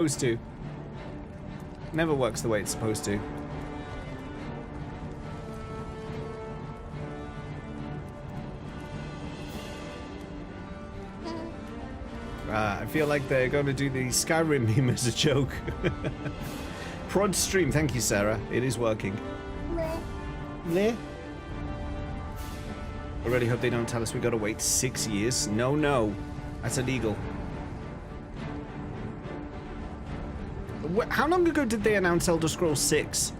Supposed to. Never works the way it's supposed to. I feel like they're going to do the Skyrim meme as a joke. Prod stream, thank you, Sarah. It is working. Meh. I really hope they don't tell us we got to wait 6 years. No, no, that's illegal. How long ago did they announce Elder Scrolls 6?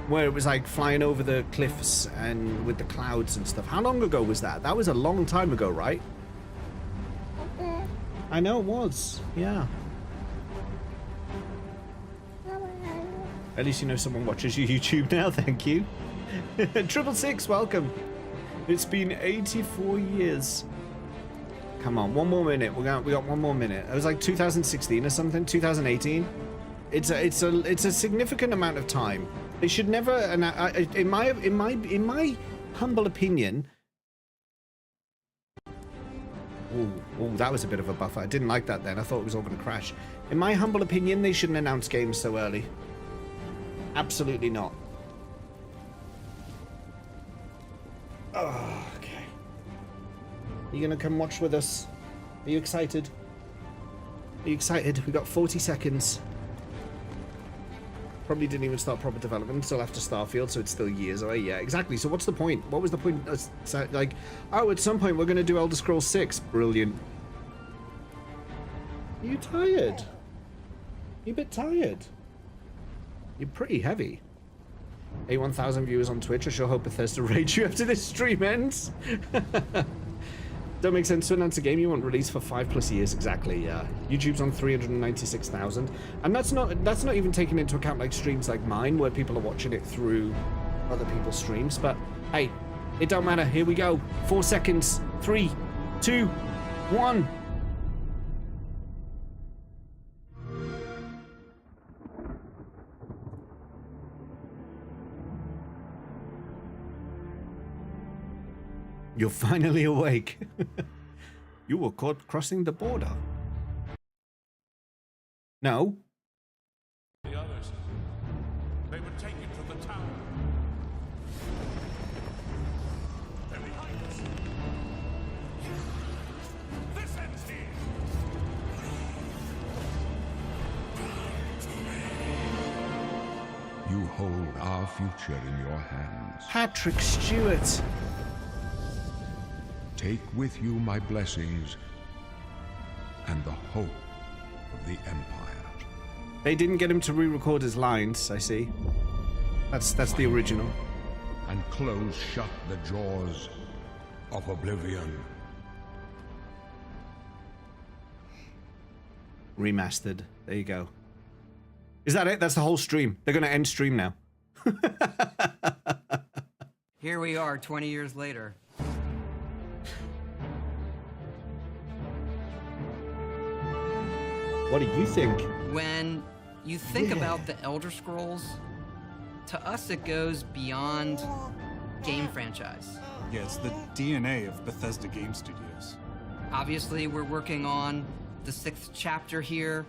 Where it was like flying over the cliffs and with the clouds and stuff. How long ago was that? That was a long time ago, right? I know it was. Yeah. At least you know someone watches your YouTube now. Thank you. 666, welcome. It's been 84 years. Come on, one more minute. We got one more minute. It was like 2016 or something. 2018. It's a significant amount of time. They should never. And in my humble opinion. Oh, that was a bit of a buffer. I didn't like that then. I thought it was all going to crash. In my humble opinion, they shouldn't announce games so early. Absolutely not. Oh, okay. You gonna come watch with us? Are you excited? Are you excited? We got 40 seconds. Probably didn't even start proper development until after Starfield, so it's still years away. Yeah, exactly. So what's the point? What was the point? Like, oh, at some point we're going to do Elder Scrolls 6. Brilliant. Are you tired? You a bit tired? You're pretty heavy. 1,000 viewers on Twitch. I sure hope Bethesda rage you after this stream ends. Don't make sense to announce a game you want released for 5+ years. Exactly, yeah. YouTube's on 396,000, and that's not even taking into account like streams like mine where people are watching it through other people's streams. But hey, it don't matter. Here we go. 4 seconds. 3, 2, 1. You're finally awake. You were caught crossing the border. No. The others, they were taken to the tower. They're behind us. This ends here. You hold our future in your hands. Patrick Stewart. Take with you my blessings and the hope of the Empire. They didn't get him to re-record his lines, I see. That's the original. And close shut the jaws of Oblivion. Remastered. There you go. Is that it? That's the whole stream. They're going to end stream now. Here we are 20 years later. What do you think? When you think about the Elder Scrolls, to us it goes beyond game franchise. Yeah, it's the DNA of Bethesda Game Studios. Obviously, we're working on the 6th chapter here,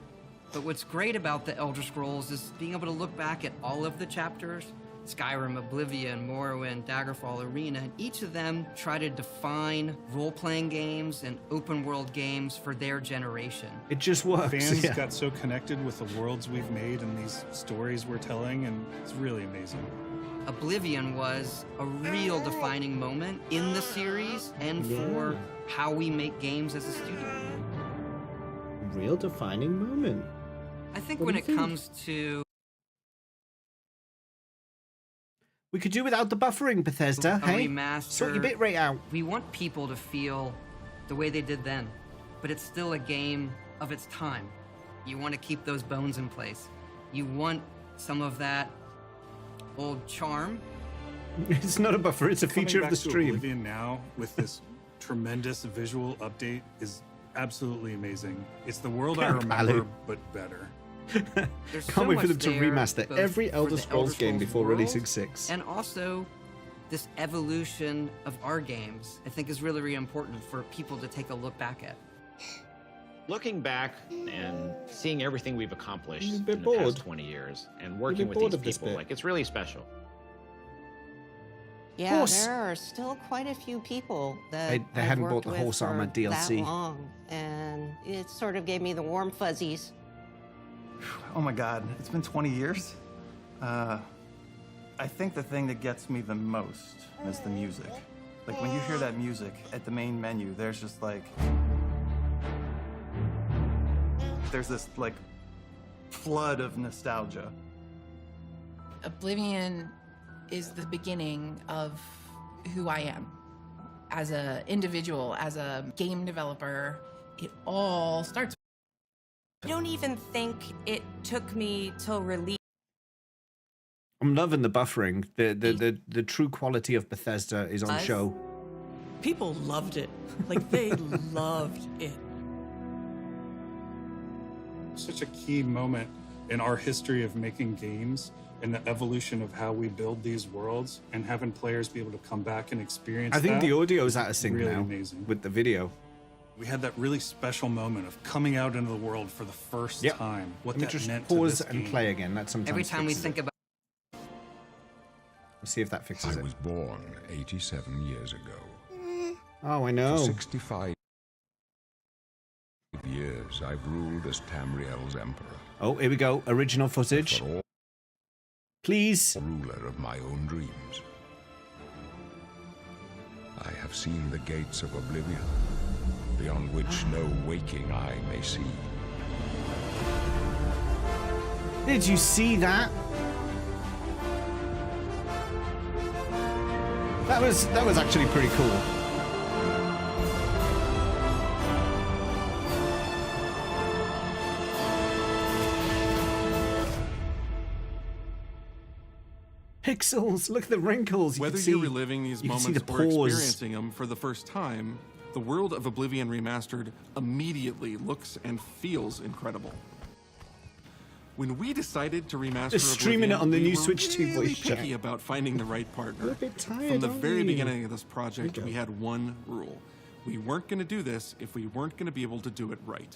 but what's great about the Elder Scrolls is being able to look back at all of the chapters. Skyrim, Oblivion, Morrowind, Daggerfall, Arena, and each of them try to define role-playing games and open-world games for their generation. It just works. Fans yeah. got so connected with the worlds we've made and these stories we're telling, and it's really amazing. Oblivion was a real defining moment in the series and for how we make games as a studio. Real defining moment. I think What when do you it think? comes to We could do without the buffering, Bethesda. a Hey, remaster, sort your bit rate out. we want people to feel the way they did then, but it's still a game of its time. You want to keep those bones in place. You want some of that old charm. It's not a buffer. It's a feature Coming of the back to stream. Oblivion now with this tremendous visual update is absolutely amazing. It's the world I Can't remember, believe. but better. There's Can't so wait for them much to there, remaster both every for Elder the Scrolls game before world releasing 6. And also, this evolution of our games, I think, is really, really important for people to take a look back at. Looking back and seeing everything we've accomplished You're a in bit the past bored. 20 years and working with bored these of this people, bit. like, it's really special. Yeah, Horse. there are still quite a few people that They I've hadn't worked bought the with horse for armor DLC. that long, and it sort of gave me the warm fuzzies. Oh my God, it's been 20 years? I think the thing that gets me the most is the music. Like when you hear that music at the main menu, there's just like, there's this like flood of nostalgia. Oblivion is the beginning of who I am. As an individual, as a game developer, it all starts. I don't even think it took me till release. I'm loving the buffering. The true quality of Bethesda is on show. People loved it. Like, they loved it. Such a key moment in our history of making games and the evolution of how we build these worlds, and having players be able to come back and experience I think that the audio's out of sync really now amazing. with the video. We had that really special moment of coming out into the world for the first Yep. time. What Let me that just meant pause to this and game. play again. That sometimes Every time we fixes think it. about Let's see if that fixes I it. was born 87 years ago. Oh, I For know. 65 years, I've ruled as Tamriel's emperor. Oh, here we go. Original footage. For all Please. ruler of my own dreams. I have seen the gates of Oblivion, beyond which no waking eye may see. Did you see that? That was actually pretty cool. Pixels, look at the wrinkles. You Whether can see, you're reliving these you can see moments the or pores. experiencing them for the first time, the world of Oblivion Remastered immediately looks and feels incredible. When we decided to remaster Just streaming Oblivion, it on the we new were Switch 2 really voice chat. picky about finding the right partner. We're a bit tired, From the aren't very we? beginning of this project, Here we we go. had one rule. We weren't going to do this if we weren't going to be able to do it right.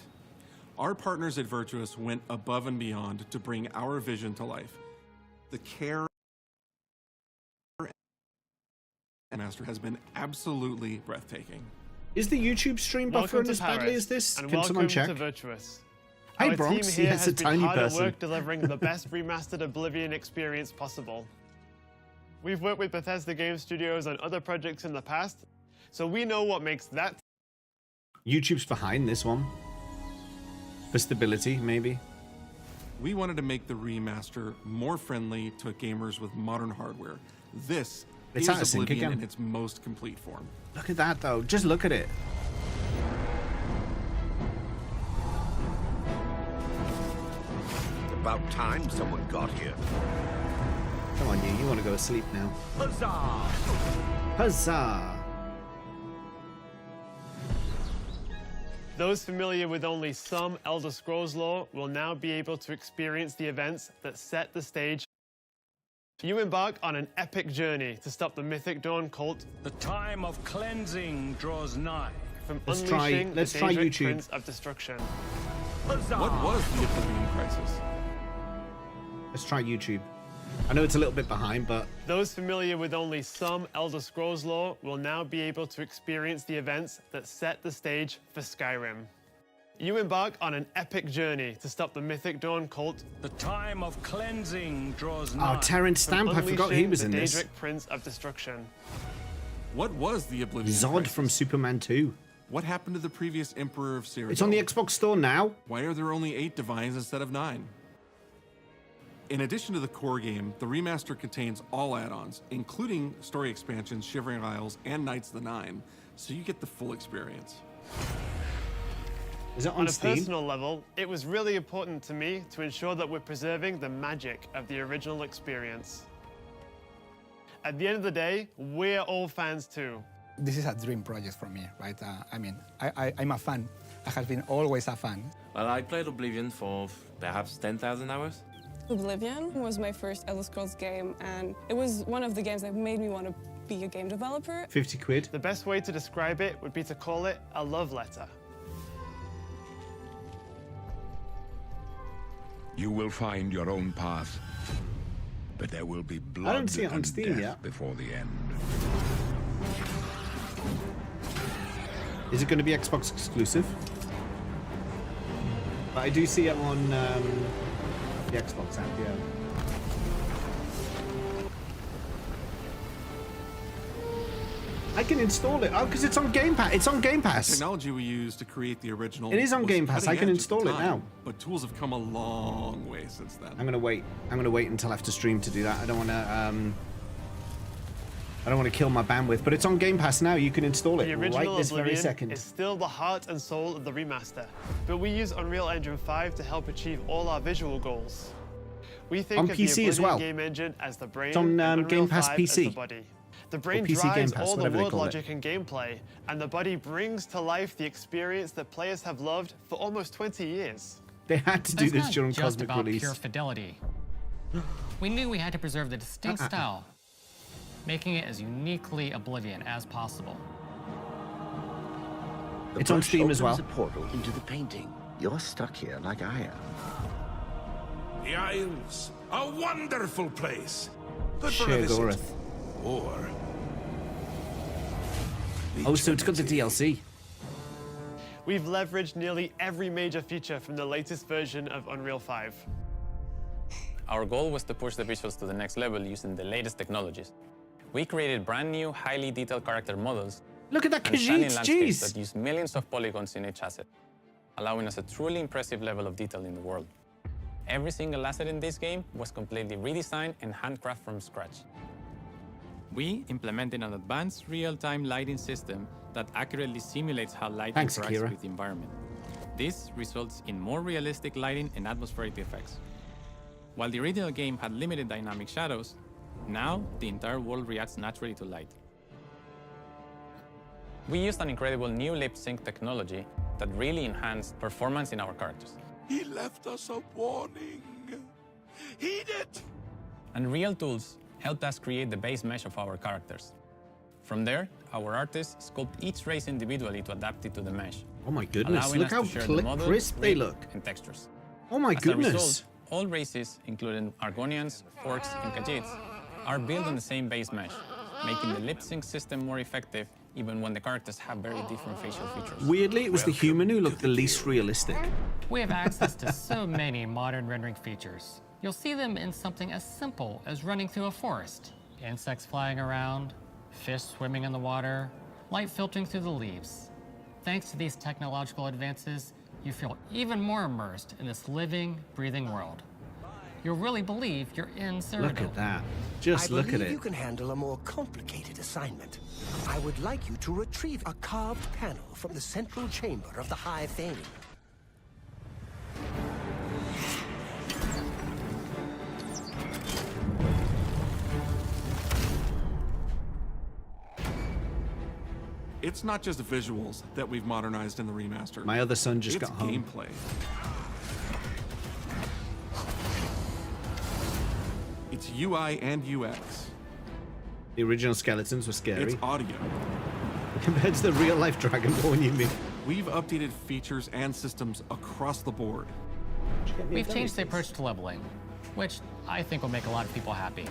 Our partners at Virtuous went above and beyond to bring our vision to life. The care Master has been absolutely breathtaking. Is the YouTube stream Welcome buffering to as badly Paris, as this? and Can someone welcome check? to Virtuous. Hi, Our Bronx. team here Yes, has a been tiny hard at person. work delivering the best remastered Oblivion experience possible. We've worked with Bethesda Game Studios on other projects in the past, so we know what makes that. YouTube's behind this one. For stability, maybe. We wanted to make the remaster more friendly to gamers with modern hardware. This It's is out of sync Oblivion again. in its most complete form. Look at that, though. Just look at it. About time someone got here. Come on, you. You want to go to sleep now. Huzzah! Huzzah! Those familiar with only some Elder Scrolls lore will now be able to experience the events that set the stage. You embark on an epic journey to stop the Mythic Dawn cult. The time of cleansing draws nigh. From Let's try unleashing the Daedric YouTube. Prince of Destruction. Huzzah! What was the Oblivion Crisis? Let's try YouTube. I know it's a little bit behind, but Those familiar with only some Elder Scrolls lore will now be able to experience the events that set the stage for Skyrim. You embark on an epic journey to stop the Mythic Dawn cult. The time of cleansing draws nigh. oh, Terrence from Stamp, I forgot he unleashing was the in this. Daedric Prince of Destruction. What was the Oblivion Zod Crisis? from Superman 2. What happened to the previous Emperor of Cyrodiil? It's on the Xbox Store now. Why are there only 8 divines instead of 9? In addition to the core game, the remaster contains all add-ons, including story expansions, Shivering Isles, and Knights of the Nine, so you get the full experience. Is it on On a Steam? personal level, it was really important to me to ensure that we're preserving the magic of the original experience. At the end of the day, we're all fans too. This is a dream project for me, right? I'm a fan. I have been always a fan. Well, I played Oblivion for perhaps 10,000 hours. Oblivion was my first Elder Scrolls game, and it was one of the games that made me want to be a game developer. 50 quid. The best way to describe it would be to call it a love letter. You will find your own path, but there will be blood I don't see it on and Steam death yet. before the end. Is it going to be Xbox exclusive? But I do see it on the Xbox app, yeah. I can install it. Oh, because it's on Game Pass. It's on Game The Pass. technology we used to create the original. It is on was Game Pass. I cutting can edge at install the it time, now. But tools have come a long way since then. I'm gonna wait. I'm gonna wait until after stream to do that. I don't want to kill my bandwidth. But it's on Game Pass now. You can install it The original right this very Oblivion second. is still the heart and soul of the remaster, but we use Unreal Engine 5 to help achieve all our visual goals. We think On of PC the as Oblivion well. game engine as the brain, It's on, and Game Unreal Pass 5 PC. as the body. The brain PC Game drives Pass, all the whatever they world call it. logic and gameplay, and the body brings to life the experience that players have loved for almost 20 years. They had to But do it's this not during just Cosmic about Release. pure fidelity. We knew we had to preserve the distinct style, making it as uniquely Oblivion as possible. It's on Steam as well. A portal into the painting. You're stuck here like I am. The Isles, a wonderful place. Good for a Sheer visit. Gorath. Or Oh, so it's got the DLC. We've leveraged nearly every major feature from the latest version of Unreal 5. Our goal was to push the visuals to the next level using the latest technologies. We created brand new, highly detailed character models. Look at that and stunning Khajiit, landscapes jeez. that use millions of polygons in each asset, allowing us a truly impressive level of detail in the world. Every single asset in this game was completely redesigned and handcrafted from scratch. We implemented an advanced real-time lighting system that accurately simulates how light Thanks, interacts Akira. with the environment. This results in more realistic lighting and atmospheric effects. While the original game had limited dynamic shadows, now the entire world reacts naturally to light. We used an incredible new lip sync technology that really enhanced performance in our characters. he left us a warning. Heed it. And real tools helped us create the base mesh of our characters. From there, our artists sculpt each race individually to adapt it to the mesh. Oh my goodness, allowing look us how to share the model, crisp they grip, look. and textures. Oh my As a goodness. result, all races, including Argonians, Orcs, and Khajiits, are built on the same base mesh, making the lip sync system more effective even when the characters have very different facial features. Weirdly, it was the human who looked the least realistic. We have access to so many modern rendering features. You'll see them in something as simple as running through a forest. Insects flying around, fish swimming in the water, light filtering through the leaves. Thanks to these technological advances, you feel even more immersed in this living, breathing world. You'll really believe you're in Cyrodiil. Look at that. Just look at I believe it. you can handle a more complicated assignment. I would like you to retrieve a carved panel from the central chamber of the High Fane. It's not just visuals that we've modernized in the remaster. My other son just it's got home. gameplay. It's UI and UX. The original skeletons were scary. It's audio. Compared to the real-life Dragonborn, you mean? We've updated features and systems across the board. We've changed the approach to leveling, which I think will make a lot of people happy.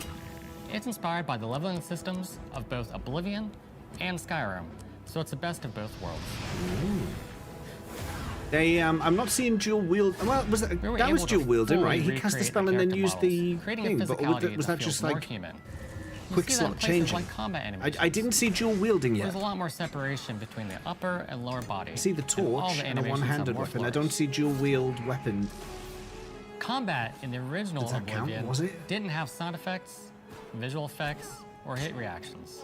It's inspired by the leveling systems of both Oblivion and Skyrim, so it's the best of both worlds. They, I'm not seeing dual wield. Well, was that was dual wielding, right? He cast the spell and then used the thing. But was that just like quick slot changing? Like combat animations. I didn't see dual wielding yet. There's a lot more separation between the upper and lower body. I see the torch and a one-handed weapon. I don't see dual wield weapon. Combat in the original Does that count? Oblivion Was it? didn't have sound effects, visual effects, or hit reactions.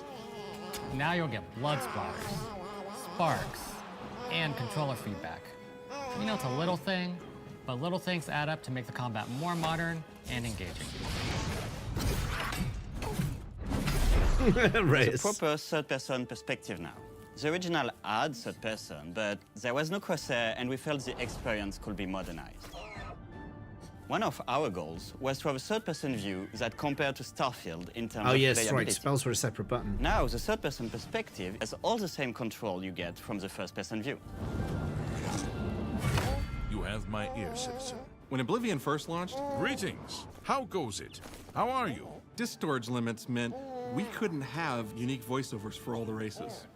Now you'll get blood splatters, sparks, and controller feedback. You know, it's a little thing, but little things add up to make the combat more modern and engaging. It's a proper third-person perspective now. The original had third-person, but there was no crosshair, and we felt the experience could be modernized. One of our goals was to have a third-person view that compared to Starfield in terms of yes, playability. right. Spells were a separate button. Now, the third-person perspective has all the same control you get from the first-person view. You have my ear, citizen. When Oblivion first launched, Greetings. How goes it? How are you? disk storage limits meant we couldn't have unique voiceovers for all the races.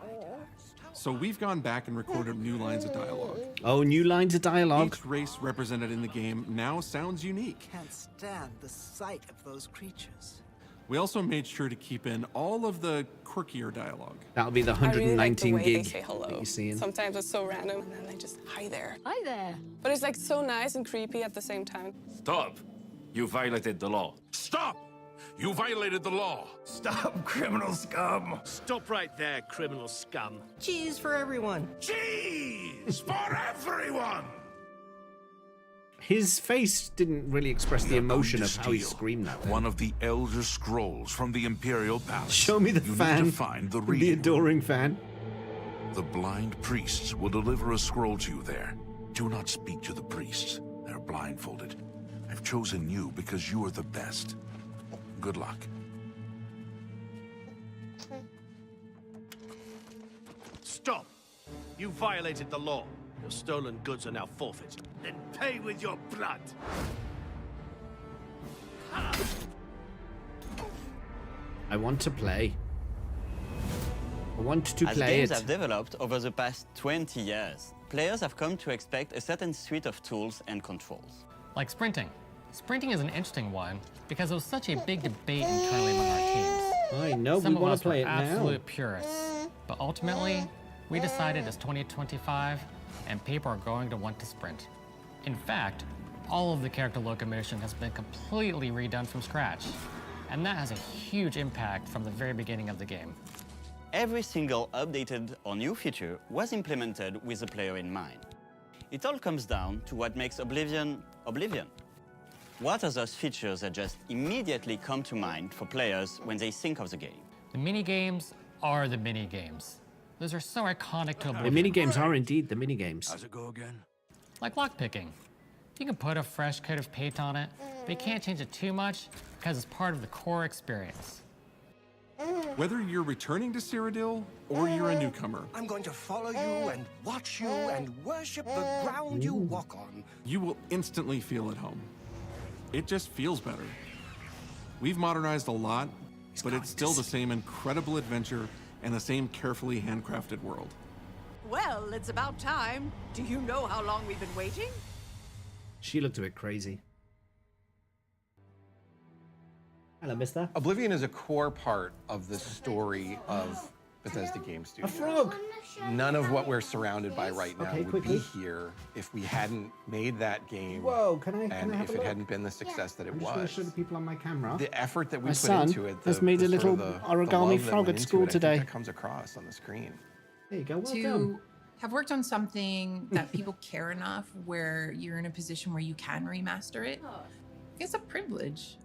So we've gone back and recorded new lines of dialogue. Oh, new lines of dialogue. Each race represented in the game now sounds unique. Can't stand the sight of those creatures. We also made sure to keep in all of the quirkier dialogue. That'll be the I really like the 119 way they gig say hello. that you're seeing. Sometimes it's so random, and then they just, hi there. Hi there. But it's like so nice and creepy at the same time. Stop. You violated the law. Stop! You violated the law. Stop, criminal scum. Stop right there, criminal scum. Cheese for everyone. Cheese for everyone! His face didn't really express the emotion of how he Steal screamed that. one of the Elder Scrolls from the Imperial Palace. Show me the You fan. Need to find the The reading adoring fan. The blind priests will deliver a scroll to you there. Do not speak to the priests. They're blindfolded. I've chosen you because you are the best. Good luck. Stop. You violated the law. Your stolen goods are now forfeit. Then pay with your blood. I want to play. I want to As play games it. have developed over the past 20 years, players have come to expect a certain suite of tools and controls. Like sprinting. Sprinting is an interesting one because it was such a big debate internally among our teams. I know, Some we of want us to play were it now. absolute purists, but ultimately, we decided it's 2025 and people are going to want to sprint. In fact, all of the character locomotion has been completely redone from scratch, and that has a huge impact from the very beginning of the game. Every single updated or new feature was implemented with the player in mind. It all comes down to what makes Oblivion, Oblivion. What are those features that just immediately come to mind for players when they think of the game? The mini-games are the mini-games. Those are so iconic to The Oblivion. mini-games are indeed the mini-games. How's it go again? Like lockpicking. You can put a fresh coat of paint on it, but you can't change it too much because it's part of the core experience. Whether you're returning to Cyrodiil or you're a newcomer, I'm going to follow you and watch you and worship the ground you walk on. you will instantly feel at home. It just feels better. We've modernized a lot, but it's still the same incredible adventure and the same carefully handcrafted world. Well, it's about time. Do you know how long we've been waiting? She looked a bit crazy. Hello, mister. Oblivion is a core part of the story of Bethesda Game Studios. A frog! None of what we're surrounded by right now Okay, would quickly. be here if we hadn't made that game. Whoa, can I and have if a it look? hadn't been the success that it I'm just going was. to show the people on my camera. The effort that we My put son into it, has made a little origami love that frog went at into school it, I think today. that comes across on the screen. There you go, well to done. have worked on something that people care enough where you're in a position where you can remaster it, it's a privilege.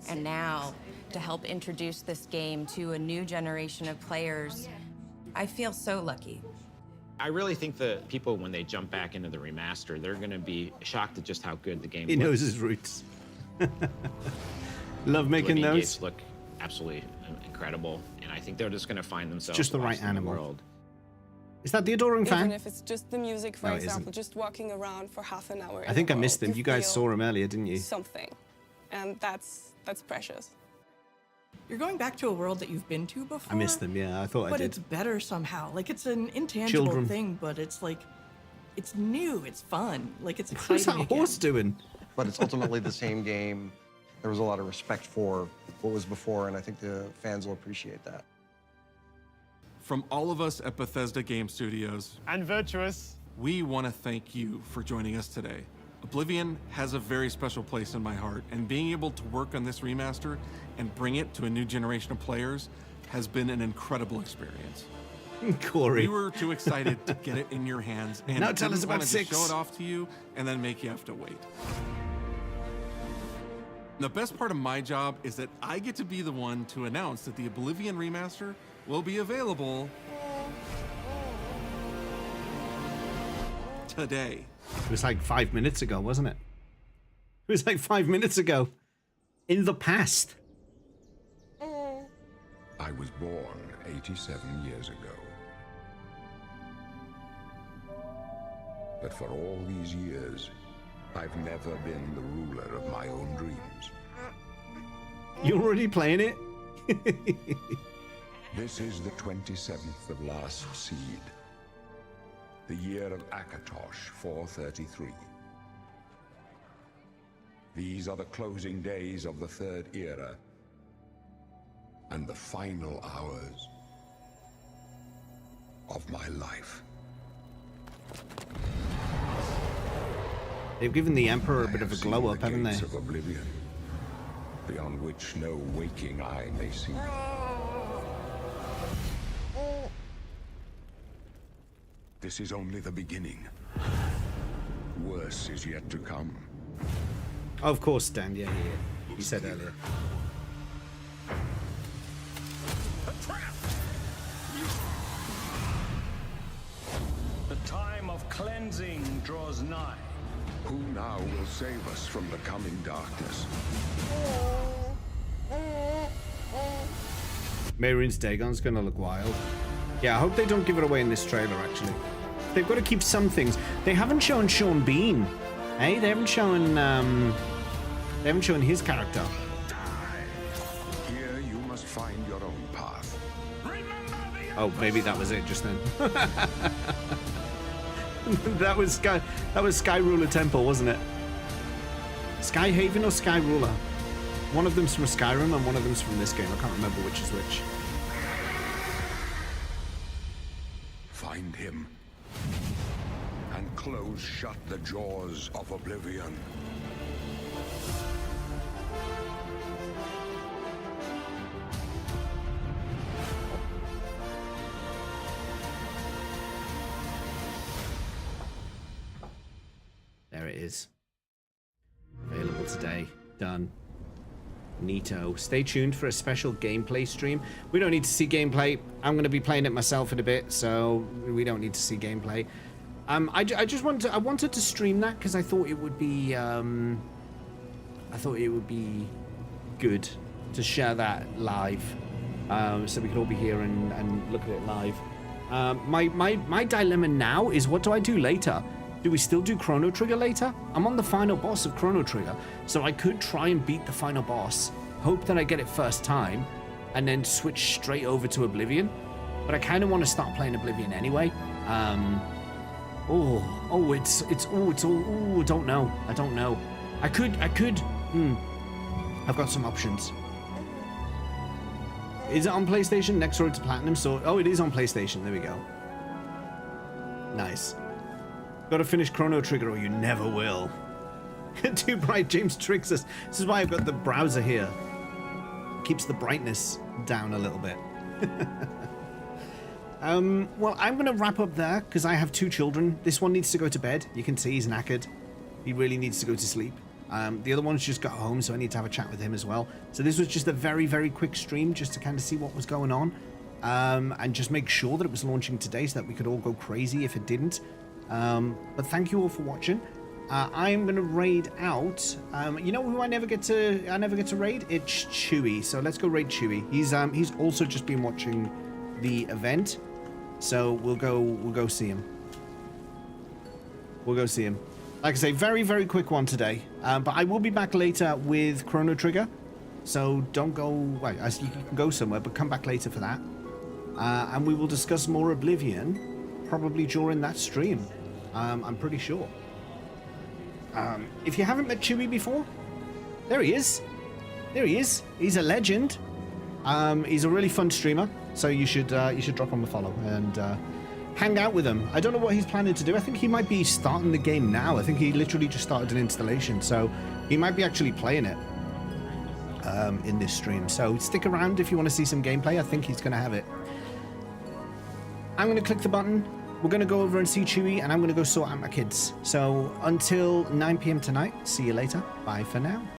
And now, to help introduce this game to a new generation of players, I feel so lucky. I really think that people, when they jump back into the remaster, they're going to be shocked at just how good the game He looks. knows his roots. Love making Oblivion those. gates look absolutely incredible, and I think they're just going to find themselves just the right lost in the animal. world. Is that the adoring Even fan? if it's just the music, for No, it example, isn't. just walking around for half an hour. I think I missed him. them. You guys saw him earlier, didn't you? Something, and that's precious. You're going back to a world that you've been to before. I missed them, yeah. I thought I But did. it's better somehow. Like, it's an intangible Children. thing, but it's like, it's new, it's fun. Like, it's What's exciting that horse doing? But it's ultimately the same game. There was a lot of respect for what was before, and I think the fans will appreciate that. From all of us at Bethesda Game Studios and Virtuous, we want to thank you for joining us today. Oblivion has a very special place in my heart, and being able to work on this remaster and bring it to a new generation of players has been an incredible experience. Corey. We were too excited to get it in your hands, and Now tell us didn't about want to just 6. show it off to you and then make you have to wait. The best part of my job is that I get to be the one to announce that the Oblivion remaster will be available today. It was like 5 minutes ago, wasn't it? It was like 5 minutes ago. In the past. I was born 87 years ago. But for all these years, I've never been the ruler of my own dreams. You're already playing it? This is the 27th of last seed. The year of Akatosh 433. These are the closing days of the third era and the final hours of my life. They've given the Emperor a bit of a glow up, haven't they? Of Oblivion, beyond which no waking eye may see. This is only the beginning. Worse is yet to come. Oh, of course, Dan. Yeah. You said earlier. The time of cleansing draws nigh. Who now will save us from the coming darkness? Mehrunes Dagon's gonna look wild. Yeah, I hope they don't give it away in this trailer, actually. They've got to keep some things. They haven't shown Sean Bean. Hey, they haven't shown his character. Here you must find your own path. Oh, maybe that was it just then. that was Sky Ruler Temple, wasn't it? Sky Haven or Sky Ruler? One of them's from Skyrim and one of them's from this game. I can't remember which is which. Find him and close shut the jaws of Oblivion. There it is. Available today. Done. Neato. Stay tuned for a special gameplay stream. We don't need to see gameplay. I'm going to be playing it myself in a bit, so we don't need to see gameplay. I just wanted to stream that because I thought it would be good to share that live, so we could all be here and look at it live. My dilemma now is, what do I do later? Do we still do Chrono Trigger later? I'm on the final boss of Chrono Trigger, so I could try and beat the final boss, hope that I get it first time, and then switch straight over to Oblivion. But I kind of want to start playing Oblivion anyway. I don't know. I could. I've got some options. Is it on PlayStation? Next Road to Platinum. So, oh, it is on PlayStation. There we go. Nice. Got to finish Chrono Trigger or you never will. Too bright, James tricks us. This is why I've got the browser here. Keeps the brightness down a little bit. Well, I'm going to wrap up there because I have 2 children. This one needs to go to bed. You can see he's knackered. He really needs to go to sleep. The other one's just got home, so I need to have a chat with him as well. So this was just a very, very quick stream just to kind of see what was going on. And just make sure that it was launching today so that we could all go crazy if it didn't. But thank you all for watching. I'm gonna raid out. You know who I never get to raid? It's Chewy. So let's go raid Chewy. He's also just been watching the event, so we'll go see him. We'll go see him. Like I say, very, very quick one today. But I will be back later with Chrono Trigger, so don't go. Well, you can go somewhere, but come back later for that. And we will discuss more Oblivion, probably during that stream. I'm pretty sure. If you haven't met Chewy before, there he is. There he is. He's a legend. He's a really fun streamer, so you should drop him a follow and hang out with him. I don't know what he's planning to do. I think he might be starting the game now. I think he literally just started an installation, so he might be actually playing it in this stream. So stick around if you want to see some gameplay. I think he's going to have it. I'm going to click the button. We're going to go over and see Chewy, and I'm going to go sort out my kids. So until 9 p.m. tonight, see you later. Bye for now.